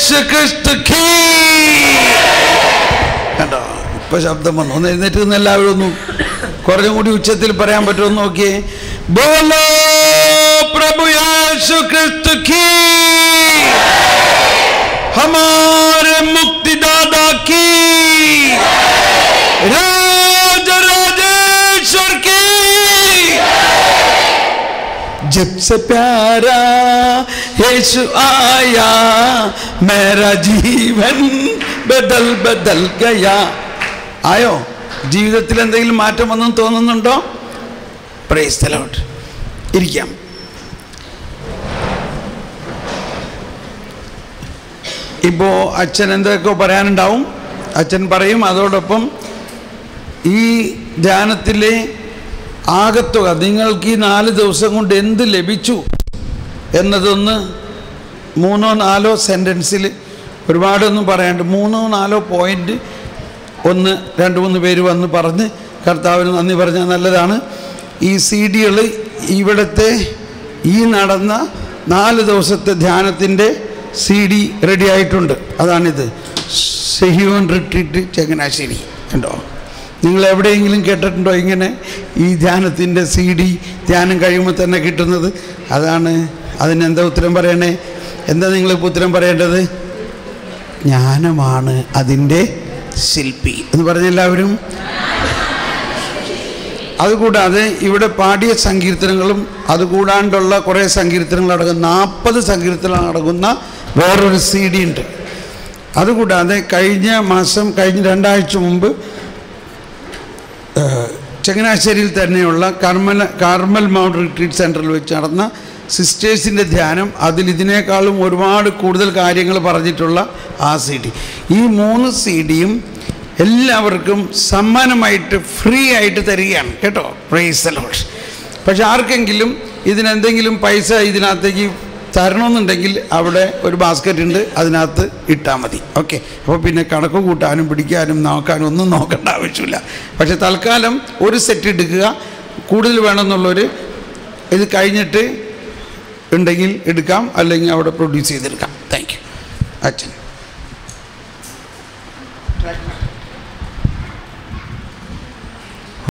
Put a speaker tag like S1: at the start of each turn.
S1: യേശു ക്രിസ്തു കീ. കണ്ടോ, ഇപ്പൊ ശബ്ദം വന്നു. ഒന്ന് എഴുന്നേറ്റ് നിന്ന് എല്ലാവരും ഒന്നും കുറച്ചും കൂടി ഉച്ചത്തിൽ പറയാൻ പറ്റുമെന്ന് നോക്കിയേ. ബോലോ പ്രഭു യേശു ക്രിസ്തു കീ, हमारे मुक्तिदाता की, राजराजेश्वर की. जब से प्यारा यीशु आया मेरा जीवन बदल बदल गया. ആയോ? ജീവിതത്തിൽ എന്തെങ്കിലും മാറ്റം വന്നെന്ന് തോന്നുന്നുണ്ടോ? Praise the Lord. ഇരിക്കാം. ഇപ്പോൾ അച്ഛൻ എന്തൊക്കെ പറയാനുണ്ടാവും, അച്ഛൻ പറയും. അതോടൊപ്പം ഈ ധ്യാനത്തിലെ ആകത്തുക, നിങ്ങൾക്ക് ഈ 4 ദിവസം കൊണ്ട് എന്ത് ലഭിച്ചു എന്നതൊന്ന് 3-4 സെൻറ്റൻസിൽ, ഒരുപാടൊന്നും പറയാണ്ട് 3-4 പോയിൻ്റ് ഒന്ന് 2-3 പേര് വന്ന് പറഞ്ഞ് കർത്താവിന് നന്ദി പറഞ്ഞാൽ നല്ലതാണ്. ഈ CD-കൾ ഇവിടുത്തെ ഈ നടന്ന 4 ദിവസത്തെ ധ്യാനത്തിൻ്റെ CD റെഡി ആയിട്ടുണ്ട്. അതാണിത്, സെഹിയോൻ റിട്രീറ്റ് ചങ്ങനാശ്ശേരി. കണ്ടോ, നിങ്ങൾ എവിടെയെങ്കിലും കേട്ടിട്ടുണ്ടോ ഇങ്ങനെ ഈ ധ്യാനത്തിൻ്റെ CD ധ്യാനം കഴിയുമ്പോൾ തന്നെ കിട്ടുന്നത്? അതാണ്. അതിനെന്താ ഉത്തരം പറയണേ? എന്താ നിങ്ങളിപ്പോൾ ഉത്തരം പറയേണ്ടത്? ജ്ഞാനമാണ് അതിൻ്റെ ശില്പി എന്ന് പറഞ്ഞെല്ലാവരും. അതുകൂടാതെ ഇവിടെ പാടിയ സങ്കീർത്തനങ്ങളും അതുകൂടാണ്ടുള്ള കുറേ സങ്കീർത്തനങ്ങൾ അടങ്ങുന്ന 40 സങ്കീർത്തനങ്ങൾ അടങ്ങുന്ന വേറൊരു CD ഉണ്ട്. അതുകൂടാതെ കഴിഞ്ഞ 2 ആഴ്ച മുമ്പ് ചങ്ങനാശ്ശേരിയിൽ തന്നെയുള്ള കാർമൽ മൗണ്ട് റിട്രീറ്റ് സെൻറ്ററിൽ വെച്ച് നടന്ന സിസ്റ്റേഴ്സിൻ്റെ ധ്യാനം, അതിൽ ഇതിനേക്കാളും ഒരുപാട് കൂടുതൽ കാര്യങ്ങൾ പറഞ്ഞിട്ടുള്ള ആ CD. ഈ 3 CD-യും എല്ലാവർക്കും സമ്മാനമായിട്ട് ഫ്രീ ആയിട്ട് തരികയാണ് കേട്ടോ. Praise the Lord. പക്ഷെ ആർക്കെങ്കിലും ഇതിനെന്തെങ്കിലും പൈസ ഇതിനകത്തേക്ക് തരണമെന്നുണ്ടെങ്കിൽ അവിടെ ഒരു ബാസ്ക്കറ്റ് ഉണ്ട്, അതിനകത്ത് ഇട്ടാൽ മതി. ഓക്കെ. അപ്പോൾ പിന്നെ കണക്ക് കൂട്ടാനും പിടിക്കാനും നോക്കാനും ഒന്നും നോക്കേണ്ട ആവശ്യമില്ല. പക്ഷെ തൽക്കാലം ഒരു സെറ്റ് എടുക്കുക. കൂടുതൽ വേണമെന്നുള്ളവർ ഇത് കഴിഞ്ഞിട്ട് ഉണ്ടെങ്കിൽ എടുക്കാം, അല്ലെങ്കിൽ അവിടെ പ്രൊഡ്യൂസ് ചെയ്തെടുക്കാം. താങ്ക് യു അച്ഛൻ.